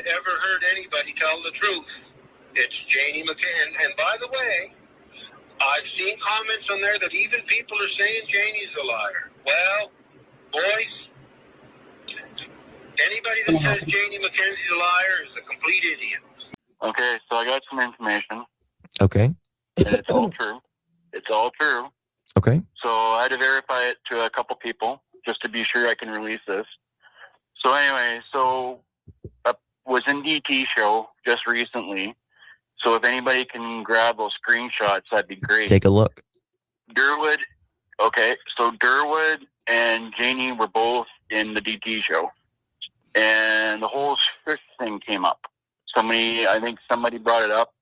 ever heard anybody tell the truth, it's Janie McCann. And by the way, I've seen comments on there that even people are saying Janie's a liar. Well, boys, anybody that says Janie McKenzie's a liar is a complete idiot. Okay, so I got some information. Okay. And it's all true. It's all true. Okay. So I had to verify it to a couple people just to be sure I can release this. So anyway, I was in DT show just recently. So if anybody can grab those screenshots, that'd be great. Take a look. Derwood. Okay, so Derwood and Janie were both in the DT show. And the whole fish thing came up. I think somebody brought it up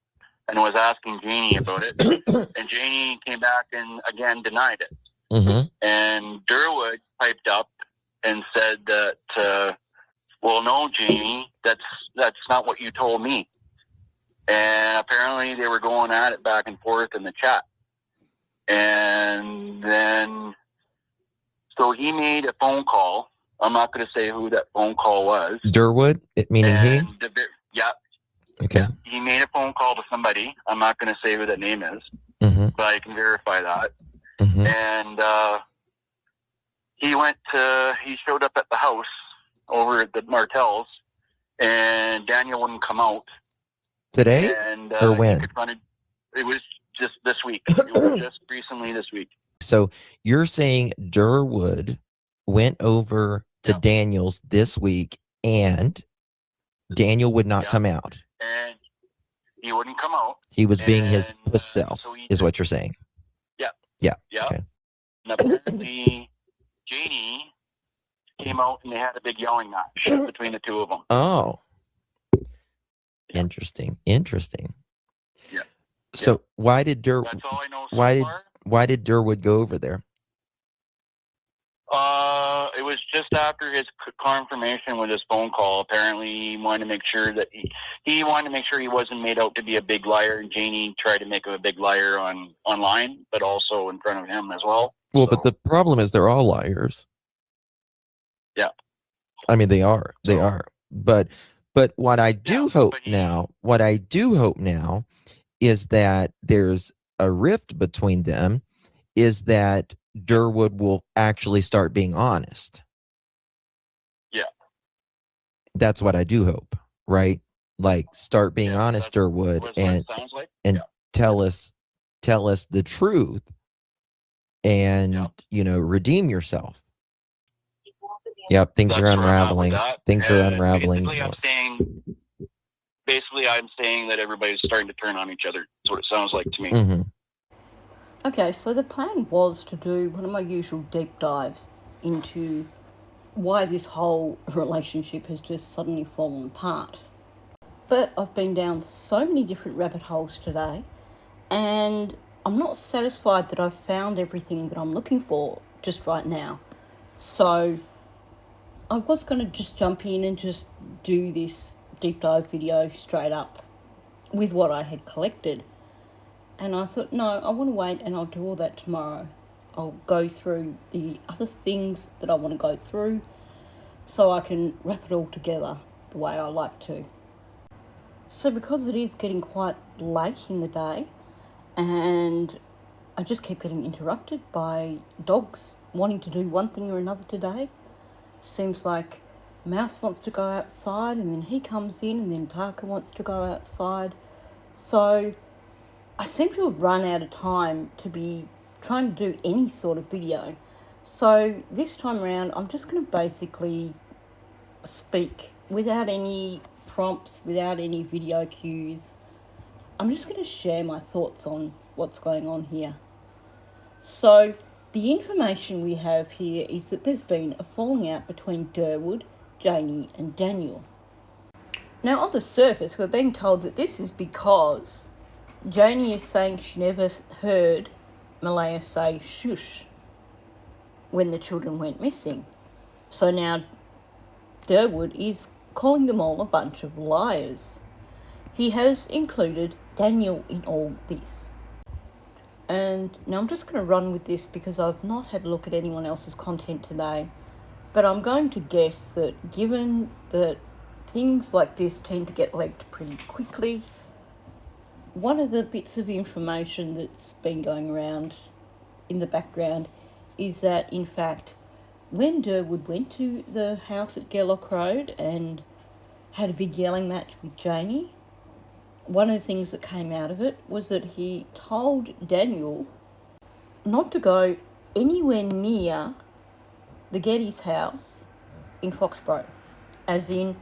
and was asking Janie about it. And Janie came back and again denied it. Mm-hmm. And Derwood piped up and said that, well, no, Janie, that's not what you told me. And apparently they were going at it back and forth in the chat. And then, so he made a phone call. I'm not going to say who that phone call was. Derwood, meaning he? Yeah. Okay. Yeah, he made a phone call to somebody. I'm not going to say who that name is, mm-hmm. but I can verify that. Mm-hmm. And he showed up at the house over at the Martells, and Daniel wouldn't come out. Today? And, or when? It was just this week. It was just recently this week. So you're saying Derwood went over to Daniel's this week, and Daniel would not come out. And he wouldn't come out. He was being his puss self, is what you're saying. Yeah. Yeah. Yeah. Okay. And apparently, Janie came out and they had a big yelling match between the two of them. Oh. Interesting. Yeah. So why did That's all I know so far. Why did Derwood go over there? It was just after his confirmation with his phone call. Apparently, he wanted to make sure that he wanted to make sure he wasn't made out to be a big liar, and Janie tried to make him a big liar online, but also in front of him as well. Well, but the problem is they're all liars. Yeah. I mean, they are. But what I do hope now is that there's a rift between them, is that Derwood will actually start being honest. Yeah. That's what I do hope, right? Like, start being honest, Derwood, and tell us the truth, and redeem yourself. Yep, things are unraveling. Things are unraveling. Basically, I'm saying that everybody's starting to turn on each other. That's what it sounds like to me. Mm-hmm. Okay, so the plan was to do one of my usual deep dives into why this whole relationship has just suddenly fallen apart. But I've been down so many different rabbit holes today, and I'm not satisfied that I've found everything that I'm looking for just right now. So I was going to just jump in and just do this deep dive video straight up with what I had collected. And I thought, no, I want to wait and I'll do all that tomorrow. I'll go through the other things that I want to go through so I can wrap it all together the way I like to. So because it is getting quite late in the day and I just keep getting interrupted by dogs wanting to do one thing or another today. Seems like Mouse wants to go outside and then he comes in, and then Taka wants to go outside. So I seem to have run out of time to be trying to do any sort of video. So this time around, I'm just going to basically speak without any prompts, without any video cues. I'm just going to share my thoughts on what's going on here. So the information we have here is that there's been a falling out between Derwood, Janie and Daniel. Now on the surface, we're being told that this is because Janie is saying she never heard Malaya say shush when the children went missing. So now Derwood is calling them all a bunch of liars. He has included Daniel in all this. And now I'm just going to run with this because I've not had a look at anyone else's content today. But I'm going to guess that given that things like this tend to get leaked pretty quickly. One of the bits of information that's been going around in the background is that, in fact, when Derwood went to the house at Gerlock Road and had a big yelling match with Janie, one of the things that came out of it was that he told Daniel not to go anywhere near the Geddes house in Foxborough, as in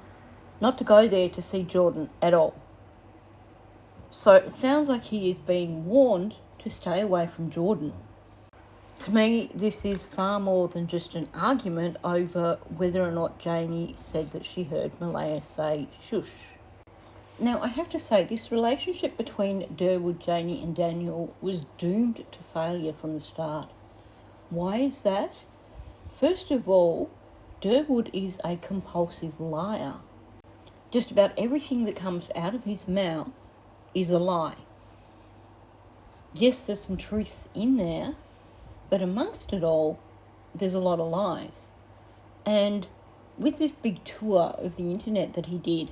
not to go there to see Jordan at all. So it sounds like he is being warned to stay away from Jordan. To me, this is far more than just an argument over whether or not Janie said that she heard Malaya say shush. Now, I have to say, this relationship between Derwood, Janie and Daniel was doomed to failure from the start. Why is that? First of all, Derwood is a compulsive liar. Just about everything that comes out of his mouth is a lie. Yes, there's some truth in there, but amongst it all, there's a lot of lies. And with this big tour of the internet that he did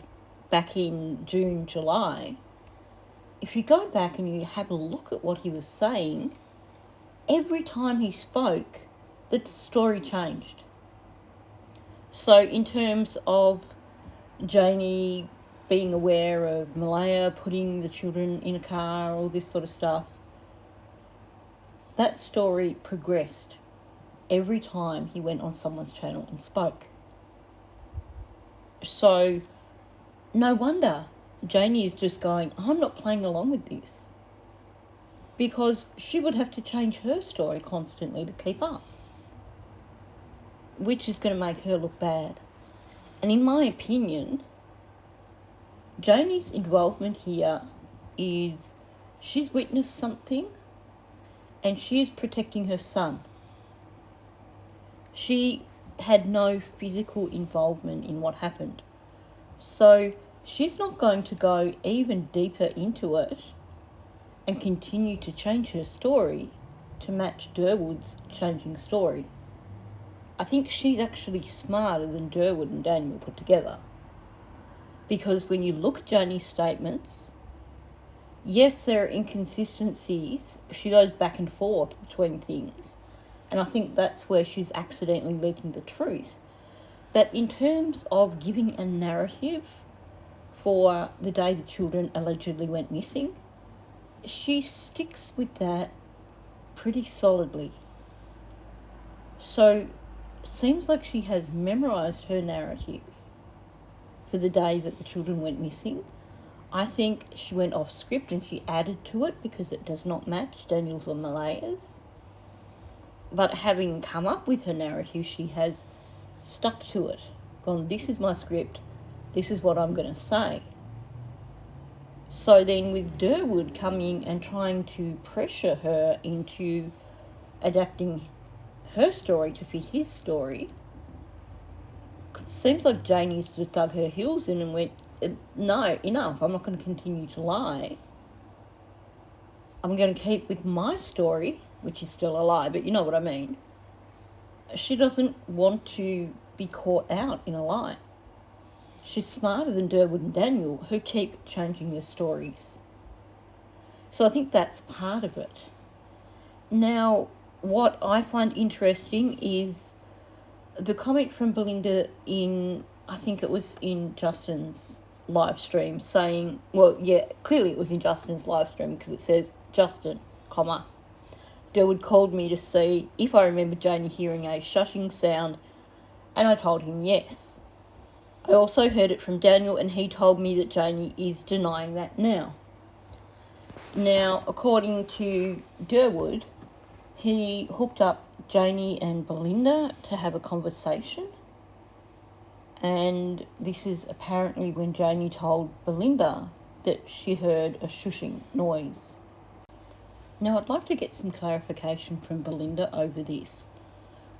back in June, July, if you go back and you have a look at what he was saying, every time he spoke, the story changed. So in terms of Janie being aware of Malaya putting the children in a car, all this sort of stuff, that story progressed every time he went on someone's channel and spoke. So no wonder Janie is just going, I'm not playing along with this, because she would have to change her story constantly to keep up, which is going to make her look bad. And in my opinion, Janie's involvement here is she's witnessed something and she is protecting her son. She had no physical involvement in what happened. So she's not going to go even deeper into it and continue to change her story to match Derwood's changing story. I think she's actually smarter than Derwood and Daniel put together. Because when you look at Janie's statements, yes, there are inconsistencies. She goes back and forth between things. And I think that's where she's accidentally leaking the truth. But in terms of giving a narrative for the day the children allegedly went missing, she sticks with that pretty solidly. So seems like she has memorised her narrative for the day that the children went missing. I think she went off script and she added to it because it does not match Daniel's or Malaya's. But having come up with her narrative, she has stuck to it. Gone, this is my script, this is what I'm going to say. So then with Derwood coming and trying to pressure her into adapting her story to fit his story, seems like Janie's just dug her heels in and went, no, enough, I'm not going to continue to lie. I'm going to keep with my story, which is still a lie, but you know what I mean. She doesn't want to be caught out in a lie. She's smarter than Derwood and Daniel, who keep changing their stories. So I think that's part of it. Now, what I find interesting is the comment from Belinda in, I think it was in Justin's live stream, saying, well, yeah, clearly it was in Justin's live stream because it says, Justin, comma, Derwood called me to see if I remember Janie hearing a shushing sound, and I told him yes. I also heard it from Daniel, and he told me that Janie is denying that now. Now, according to Derwood, he hooked up Janie and Belinda to have a conversation, and this is apparently when Janie told Belinda that she heard a shushing noise. Now, I'd like to get some clarification from Belinda over this.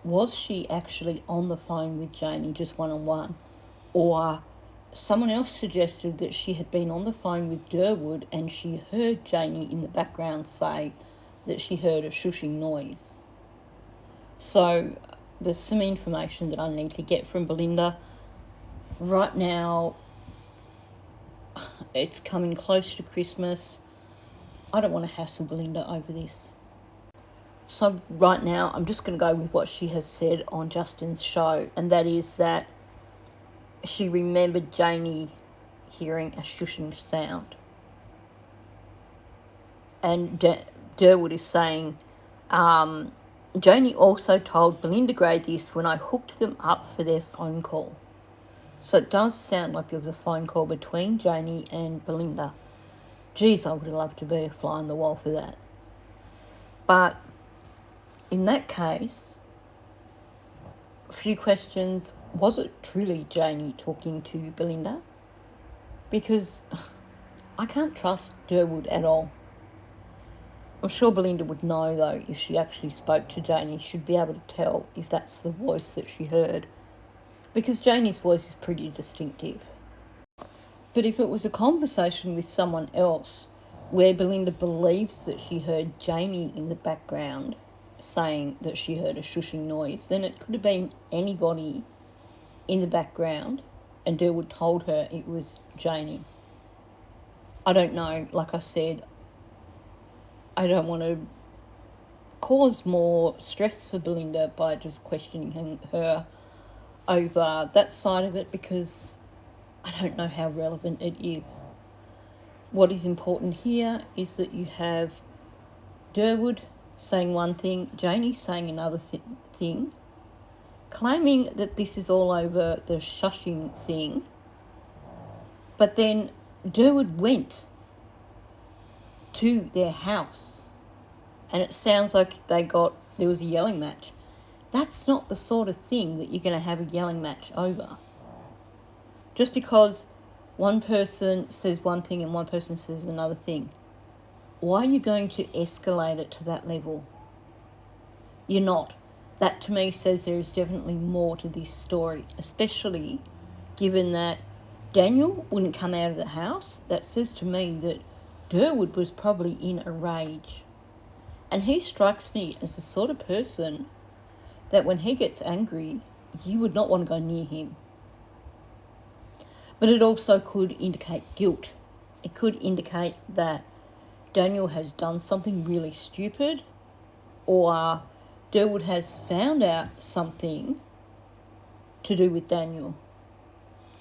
Was she actually on the phone with Janie just one-on-one? Or someone else suggested that she had been on the phone with Derwood and she heard Janie in the background say that she heard a shushing noise. So there's some information that I need to get from Belinda. Right now, it's coming close to Christmas. I don't want to hassle Belinda over this. So right now, I'm just going to go with what she has said on Justin's show, and that is that she remembered Janie hearing a shushing sound. And Derwood is saying, Janie also told Belinda Gray this when I hooked them up for their phone call. So it does sound like there was a phone call between Janie and Belinda. Geez, I would have loved to be a fly on the wall for that. But in that case, a few questions. Was it truly Janie talking to Belinda? Because I can't trust Derwood at all. I'm sure Belinda would know, though, if she actually spoke to Janie. She'd be able to tell if that's the voice that she heard, because Janie's voice is pretty distinctive. But if it was a conversation with someone else where Belinda believes that she heard Janie in the background saying that she heard a shushing noise, then it could have been anybody in the background, and Derwood told her it was Janie. I don't know, like I said, I don't want to cause more stress for Belinda by just questioning her over that side of it, because I don't know how relevant it is. What is important here is that you have Derwood saying one thing, Janie saying another thing, claiming that this is all over the shushing thing, but then Derwood went to their house and it sounds like there was a yelling match. That's not the sort of thing that you're going to have a yelling match over. Just because one person says one thing and one person says another thing, why are you going to escalate it to that level? You're not. That to me says there is definitely more to this story, especially given that Daniel wouldn't come out of the house. That says to me that Derwood was probably in a rage. And he strikes me as the sort of person that when he gets angry, you would not want to go near him. But it also could indicate guilt. It could indicate that Daniel has done something really stupid, or Derwood has found out something to do with Daniel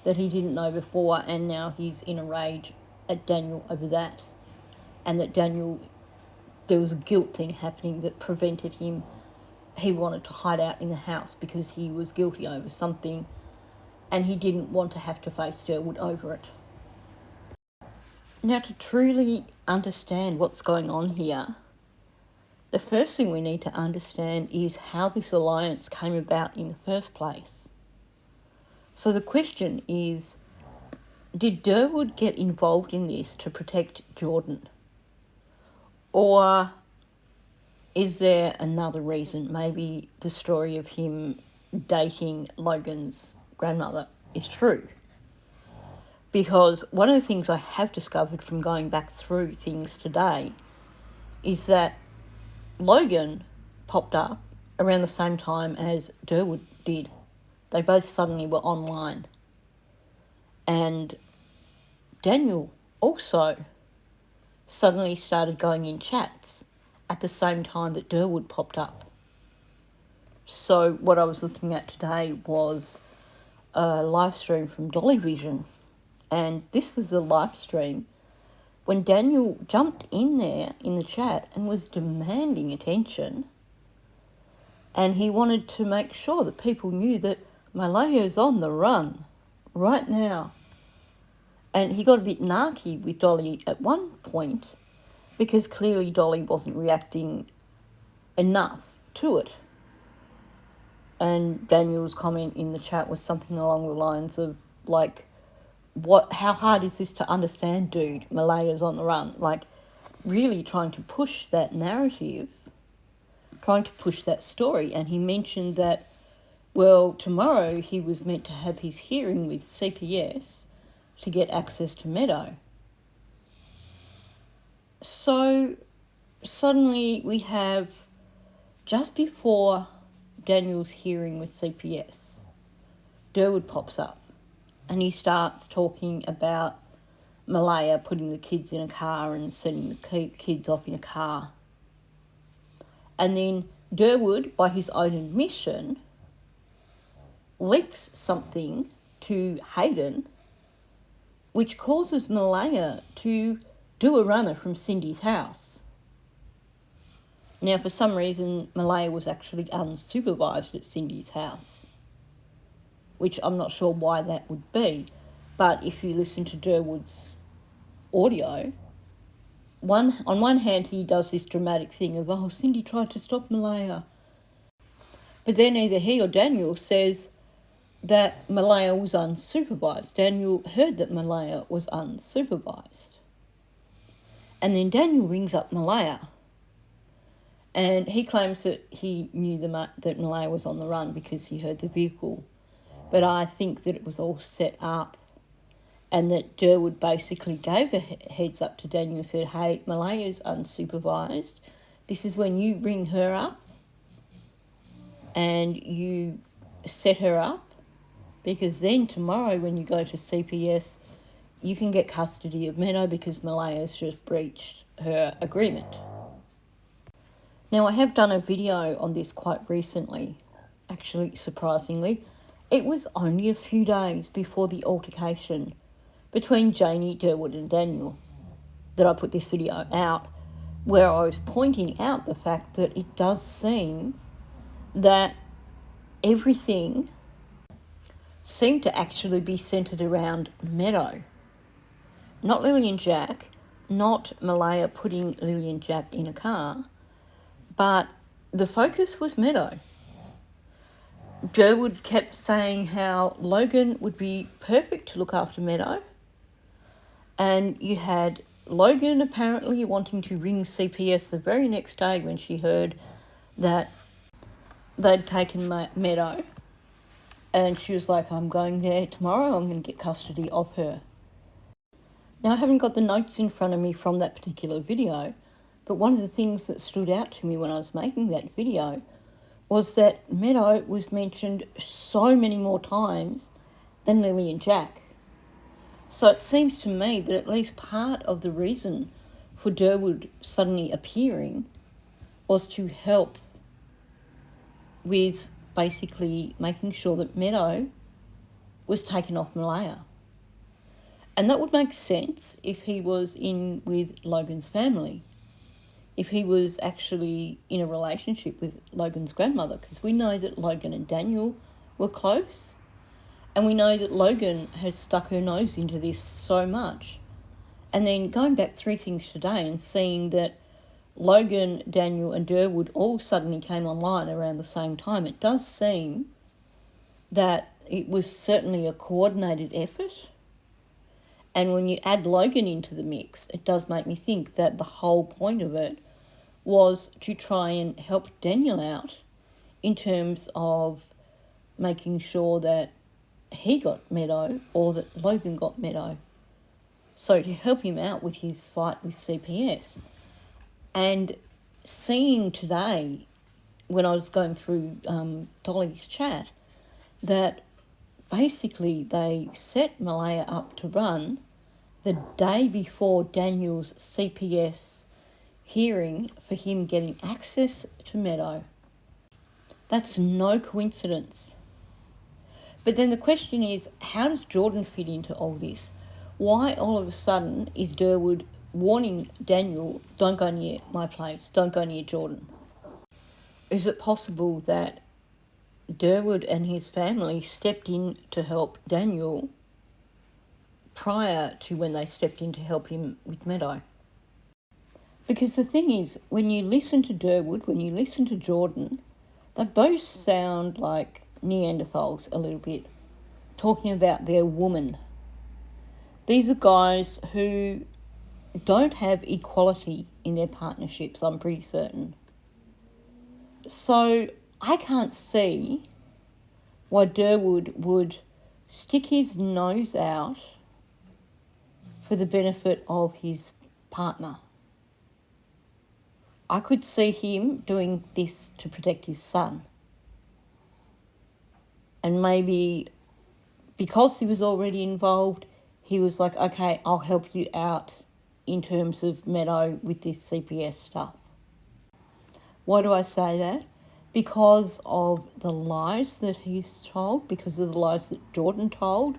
that he didn't know before, and now he's in a rage at Daniel over that. And that Daniel, there was a guilt thing happening that prevented him. He wanted to hide out in the house because he was guilty over something, and he didn't want to have to face Derwood over it. Now, to truly understand what's going on here, the first thing we need to understand is how this alliance came about in the first place. So the question is, did Derwood get involved in this to protect Jordan? Or is there another reason? Maybe the story of him dating Logan's grandmother is true. Because one of the things I have discovered from going back through things today is that Logan popped up around the same time as Derwood did. They both suddenly were online. And Daniel also suddenly started going in chats at the same time that Derwood popped up. So what I was looking at today was a live stream from Dolly Vision. And this was the live stream when Daniel jumped in there in the chat and was demanding attention. And he wanted to make sure that people knew that Malaya's on the run right now. And he got a bit narky with Dolly at one point because clearly Dolly wasn't reacting enough to it. And Daniel's comment in the chat was something along the lines of, like, how hard is this to understand, dude? Malaya's on the run. Like, really trying to push that narrative, trying to push that story. And he mentioned that, well, tomorrow he was meant to have his hearing with CPS to get access to Meadow. So suddenly we have, just before Daniel's hearing with CPS, Derwood pops up and he starts talking about Malaya putting the kids in a car and sending the kids off in a car. And then Derwood, by his own admission, leaks something to Hayden, which causes Malaya to do a runner from Cindy's house. Now, for some reason, Malaya was actually unsupervised at Cindy's house, which I'm not sure why that would be. But if you listen to Derwood's audio, on one hand, he does this dramatic thing of, oh, Cindy tried to stop Malaya. But then either he or Daniel says that Malaya was unsupervised. Daniel heard that Malaya was unsupervised. And then Daniel rings up Malaya, and he claims that he knew that Malaya was on the run because he heard the vehicle. But I think that it was all set up, and that Derwood basically gave a heads up to Daniel and said, hey, Malaya's unsupervised. This is when you ring her up and you set her up, because then tomorrow when you go to CPS, you can get custody of Meadow because Malaya's just breached her agreement. Now, I have done a video on this quite recently, actually, surprisingly. It was only a few days before the altercation between Janie, Derwood and Daniel that I put this video out, where I was pointing out the fact that it does seem that everything seemed to actually be centred around Meadow. Not Lily and Jack, not Malaya putting Lily and Jack in a car, but the focus was Meadow. Derwood kept saying how Logan would be perfect to look after Meadow, and you had Logan apparently wanting to ring CPS the very next day when she heard that they'd taken Meadow, and she was like, I'm going there tomorrow, I'm going to get custody of her. Now, I haven't got the notes in front of me from that particular video, but one of the things that stood out to me when I was making that video was that Meadow was mentioned so many more times than Lily and Jack. So it seems to me that at least part of the reason for Derwood suddenly appearing was to help with basically making sure that Meadow was taken off Malaya. And that would make sense if he was in with Logan's family, if he was actually in a relationship with Logan's grandmother, because we know that Logan and Daniel were close, and we know that Logan has stuck her nose into this so much. And then going back through things today and seeing that Logan, Daniel and Derwood all suddenly came online around the same time, it does seem that it was certainly a coordinated effort. And when you add Logan into the mix, it does make me think that the whole point of it was to try and help Daniel out in terms of making sure that he got Meadow or that Logan got Meadow. So to help him out with his fight with CPS. And seeing today, when I was going through Dolly's chat, that basically they set Malaya up to run the day before Daniel's CPS hearing for him getting access to Meadow. That's no coincidence. But then the question is, how does Jordan fit into all this? Why all of a sudden is Derwood warning Daniel, don't go near my place, don't go near Jordan? Is it possible that Derwood and his family stepped in to help Daniel prior to when they stepped in to help him with Meadow? Because the thing is, when you listen to Derwood, when you listen to Jordan, they both sound like Neanderthals a little bit, talking about their woman. These are guys who don't have equality in their partnerships, I'm pretty certain. So I can't see why Derwood would stick his nose out for the benefit of his partner. I could see him doing this to protect his son. And maybe because he was already involved, he was like, okay, I'll help you out in terms of Meadow with this CPS stuff. Why do I say that? Because of the lies that he's told, because of the lies that Jordan told,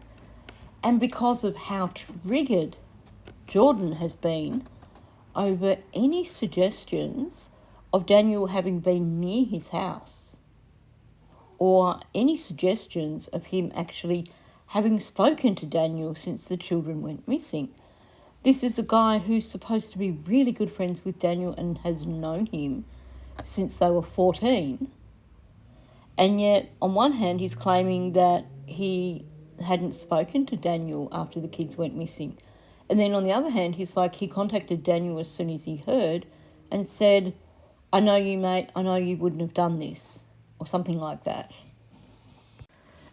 and because of how triggered Jordan has been over any suggestions of Daniel having been near his house, or any suggestions of him actually having spoken to Daniel since the children went missing. This is a guy who's supposed to be really good friends with Daniel and has known him since they were 14. And yet, on one hand, he's claiming that he hadn't spoken to Daniel after the kids went missing. And then on the other hand, he's like, he contacted Daniel as soon as he heard and said, I know you, mate, I know you wouldn't have done this, or something like that.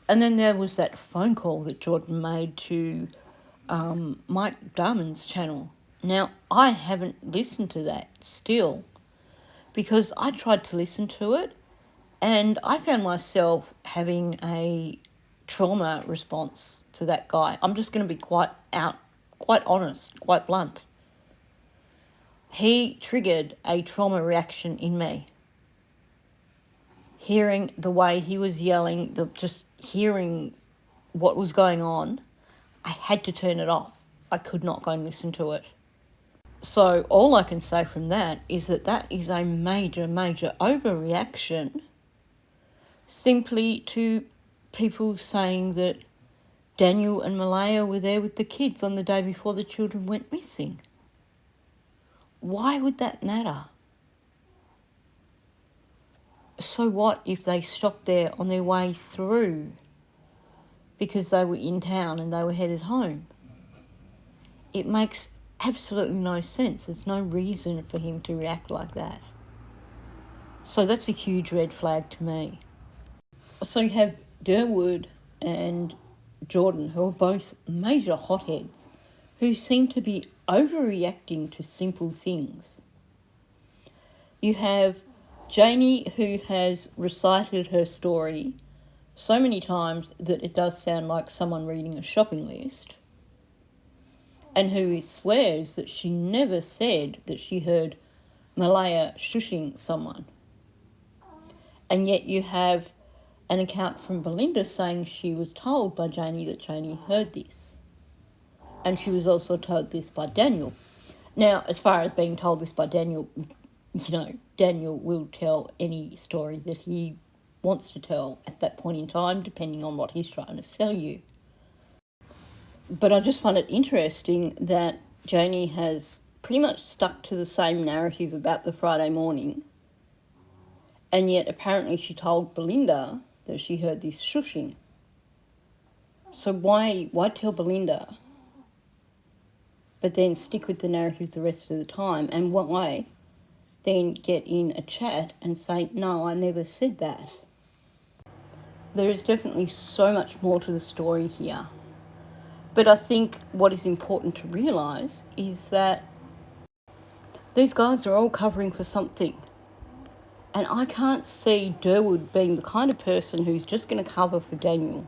And then there was that phone call that Jordan made to Mike Darman's channel. Now, I haven't listened to that still, because I tried to listen to it and I found myself having a trauma response to that guy. I'm just going to be quite honest, quite blunt. He triggered a trauma reaction in me. Hearing the way he was yelling, just hearing what was going on, I had to turn it off. I could not go and listen to it. So all I can say from that is that is a major, major overreaction simply to people saying that Daniel and Malaya were there with the kids on the day before the children went missing. Why would that matter? So what if they stopped there on their way through because they were in town and they were headed home? It makes absolutely no sense. There's no reason for him to react like that. So that's a huge red flag to me. So you have Derwood and Jordan, who are both major hotheads, who seem to be overreacting to simple things. You have Janie, who has recited her story so many times that it does sound like someone reading a shopping list, and who swears that she never said that she heard Malaya shushing someone. And yet you have an account from Belinda saying she was told by Janie that Janie heard this. And she was also told this by Daniel. Now, as far as being told this by Daniel, Daniel will tell any story that he wants to tell at that point in time, depending on what he's trying to sell you. But I just find it interesting that Janie has pretty much stuck to the same narrative about the Friday morning, and yet apparently she told Belinda that she heard this shushing. So why tell Belinda, but then stick with the narrative the rest of the time? And why then get in a chat and say, no, I never said that? There is definitely so much more to the story here. But I think what is important to realise is that these guys are all covering for something. And I can't see Derwood being the kind of person who's just going to cover for Daniel,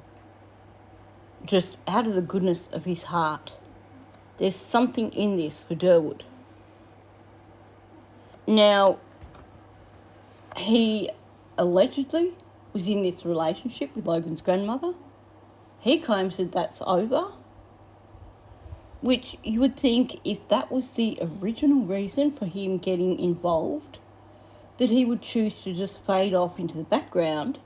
just out of the goodness of his heart. There's something in this for Derwood. Now, he allegedly was in this relationship with Logan's grandmother. He claims that that's over, which you would think, if that was the original reason for him getting involved, that he would choose to just fade off into the background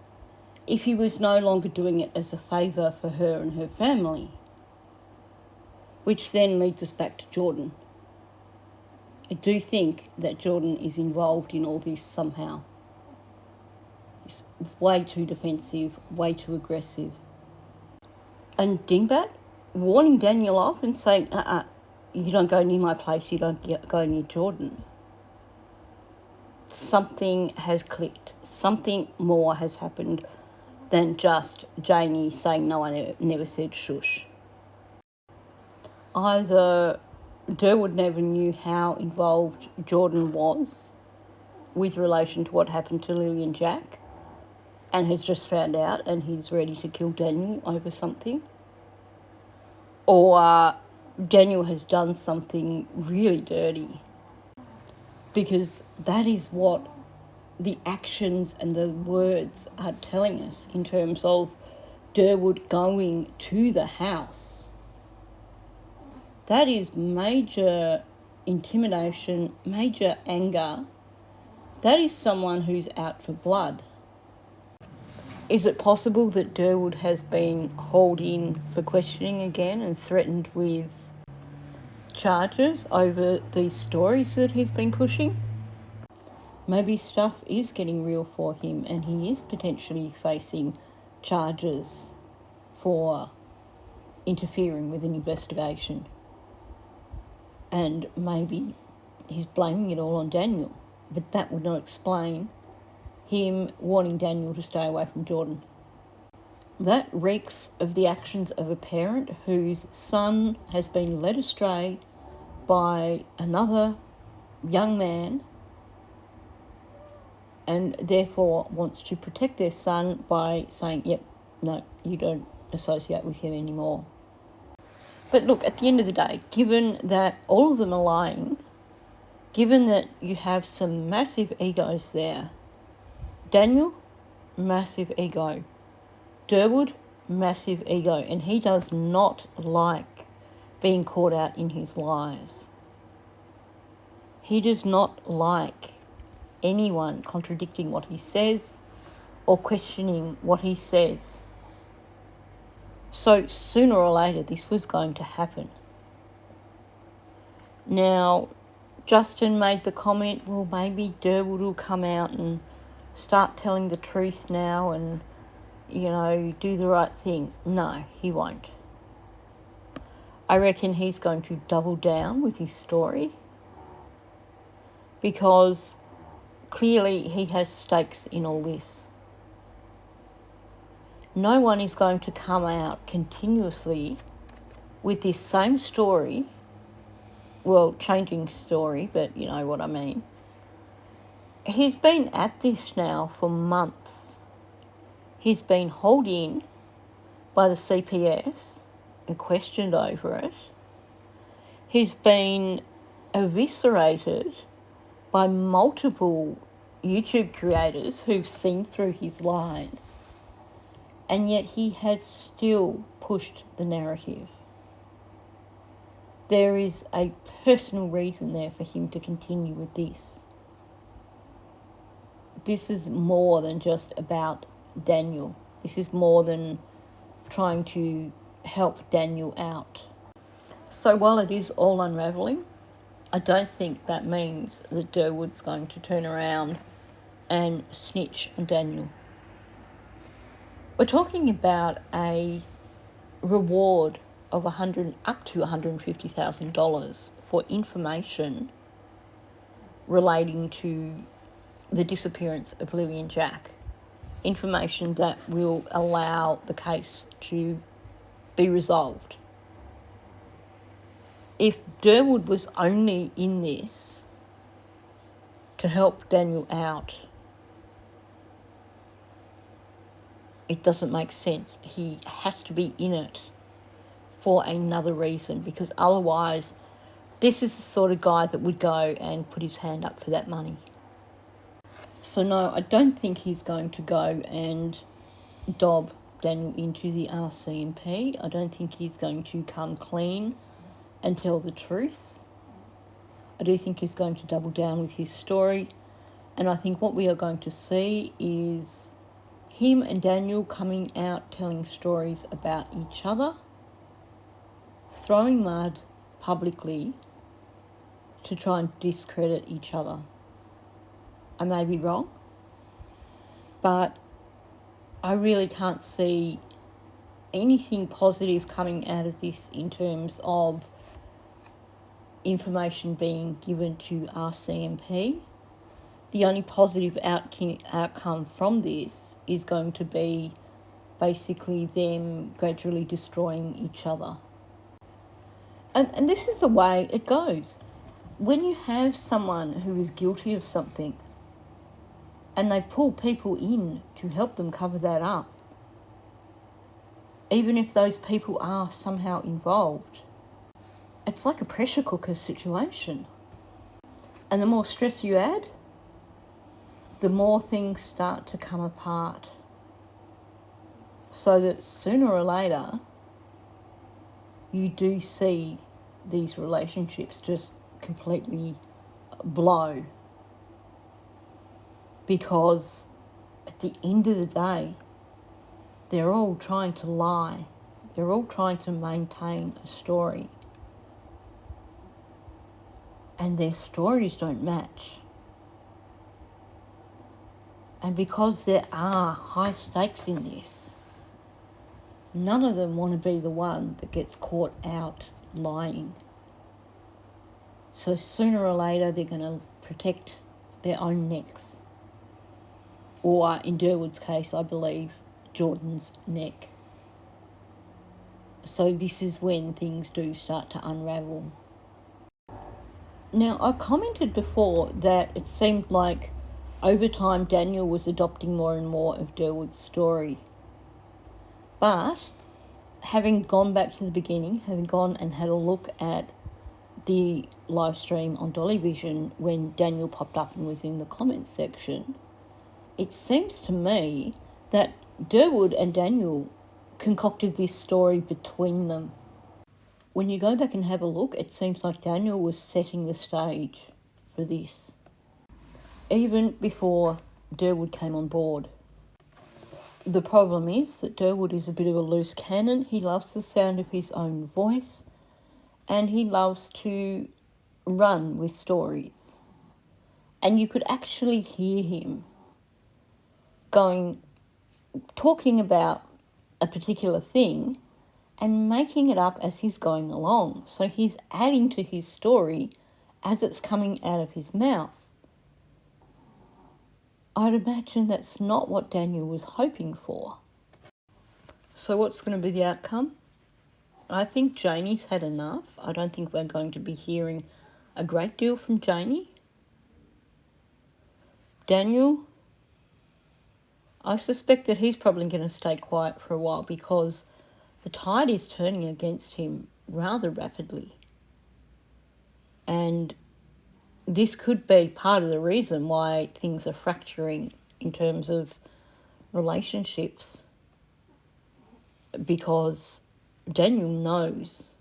if he was no longer doing it as a favour for her and her family. Which then leads us back to Jordan. I do think that Jordan is involved in all this somehow. He's way too defensive, way too aggressive. And Dingbat warning Daniel off and saying, you don't go near my place, you don't go near Jordan. Something has clicked. Something more has happened than just Janie saying, no, I never said shush. Either Derwood never knew how involved Jordan was with relation to what happened to Lily and Jack, and has just found out and he's ready to kill Daniel over something. or Daniel has done something really dirty, because that is what the actions and the words are telling us in terms of Derwood going to the house. That is major intimidation, major anger. That is someone who's out for blood. Is it possible that Derwood has been hauled in for questioning again and threatened with charges over these stories that he's been pushing? Maybe stuff is getting real for him and he is potentially facing charges for interfering with an investigation. And maybe he's blaming it all on Daniel, but that would not explain him wanting Daniel to stay away from Jordan. That reeks of the actions of a parent whose son has been led astray by another young man and therefore wants to protect their son by saying, yep, no, you don't associate with him anymore. But look, at the end of the day, given that all of them are lying, given that you have some massive egos there, Daniel, massive ego. Derwood, massive ego. And he does not like being caught out in his lies. He does not like anyone contradicting what he says or questioning what he says. So sooner or later this was going to happen. Now, Justin made the comment, well, maybe Derwood will come out and start telling the truth now and, you know, do the right thing. No, he won't. I reckon he's going to double down with his story because clearly he has stakes in all this. No one is going to come out continuously with this same story, well, changing story, but you know what I mean. He's been at this now for months. He's been hauled in by the CPS and questioned over it. He's been eviscerated by multiple YouTube creators who've seen through his lies, and yet he has still pushed the narrative. There is a personal reason there for him to continue with this. This is more than just about Daniel. This is more than trying to help Daniel out. So while it is all unravelling, I don't think that means that Derwood's going to turn around and snitch on Daniel. We're talking about a reward of up to $150,000 for information relating to the disappearance of Lily and Jack. Information that will allow the case to be resolved. If Derwood was only in this to help Daniel out, it doesn't make sense. He has to be in it for another reason, because otherwise this is the sort of guy that would go and put his hand up for that money. So no, I don't think he's going to go and dob Daniel into the RCMP. I don't think he's going to come clean and tell the truth. I do think he's going to double down with his story, and I think what we are going to see is him and Daniel coming out telling stories about each other, throwing mud publicly to try and discredit each other. I may be wrong, but I really can't see anything positive coming out of this in terms of information being given to RCMP. The only positive outcome from this is going to be basically them gradually destroying each other. And this is the way it goes. When you have someone who is guilty of something and they pull people in to help them cover that up, even if those people are somehow involved. It's like a pressure cooker situation. And the more stress you add, the more things start to come apart. So that sooner or later, you do see these relationships just completely blow. Because at the end of the day, they're all trying to lie. They're all trying to maintain a story. And their stories don't match. And because there are high stakes in this, none of them want to be the one that gets caught out lying. So sooner or later, they're going to protect their own necks. Or in Derwood's case, I believe, Jordan's neck. So this is when things do start to unravel. Now, I commented before that it seemed like over time Daniel was adopting more and more of Derwood's story. But having gone back to the beginning, having gone and had a look at the live stream on Dolly Vision when Daniel popped up and was in the comments section, it seems to me that Derwood and Daniel concocted this story between them. When you go back and have a look, it seems like Daniel was setting the stage for this, even before Derwood came on board. The problem is that Derwood is a bit of a loose cannon. He loves the sound of his own voice, and he loves to run with stories. And you could actually hear him talking about a particular thing and making it up as he's going along. So he's adding to his story as it's coming out of his mouth. I'd imagine that's not what Daniel was hoping for. So what's going to be the outcome? I think Janie's had enough. I don't think we're going to be hearing a great deal from Janie. Daniel, I suspect that he's probably going to stay quiet for a while because the tide is turning against him rather rapidly. And this could be part of the reason why things are fracturing in terms of relationships, because Daniel knows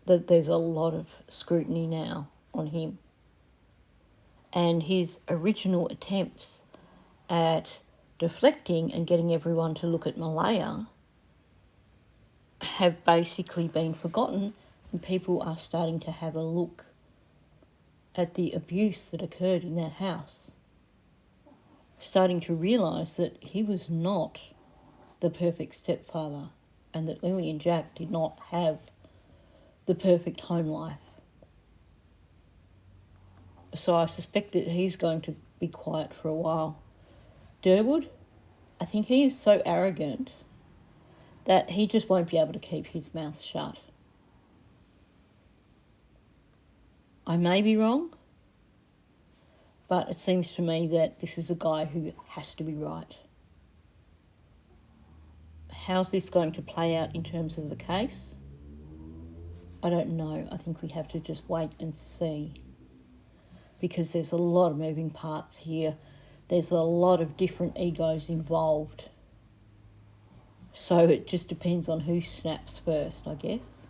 that there's a lot of scrutiny now on him. And his original attempts at deflecting and getting everyone to look at Malaya have basically been forgotten, and people are starting to have a look at the abuse that occurred in that house, starting to realise that he was not the perfect stepfather and that Lily and Jack did not have the perfect home life. So I suspect that he's going to be quiet for a while. Derwood, I think he is so arrogant that he just won't be able to keep his mouth shut. I may be wrong, but it seems to me that this is a guy who has to be right. How's this going to play out in terms of the case? I don't know. I think we have to just wait and see, because there's a lot of moving parts here. There's a lot of different egos involved. So it just depends on who snaps first, I guess.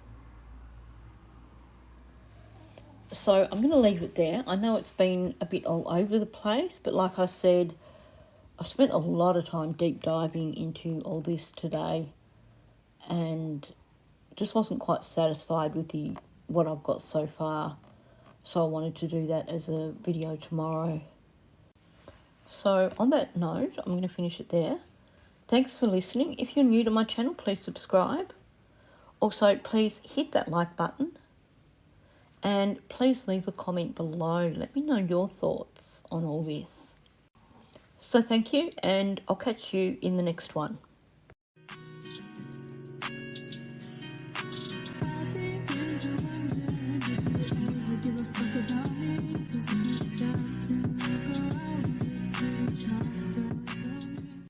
So I'm going to leave it there. I know it's been a bit all over the place, but like I said, I spent a lot of time deep diving into all this today and just wasn't quite satisfied with what I've got so far. So I wanted to do that as a video tomorrow. So on that note, I'm going to finish it there. Thanks for listening. If you're new to my channel, please subscribe. Also, please hit that like button. And please leave a comment below. Let me know your thoughts on all this. So thank you, and I'll catch you in the next one.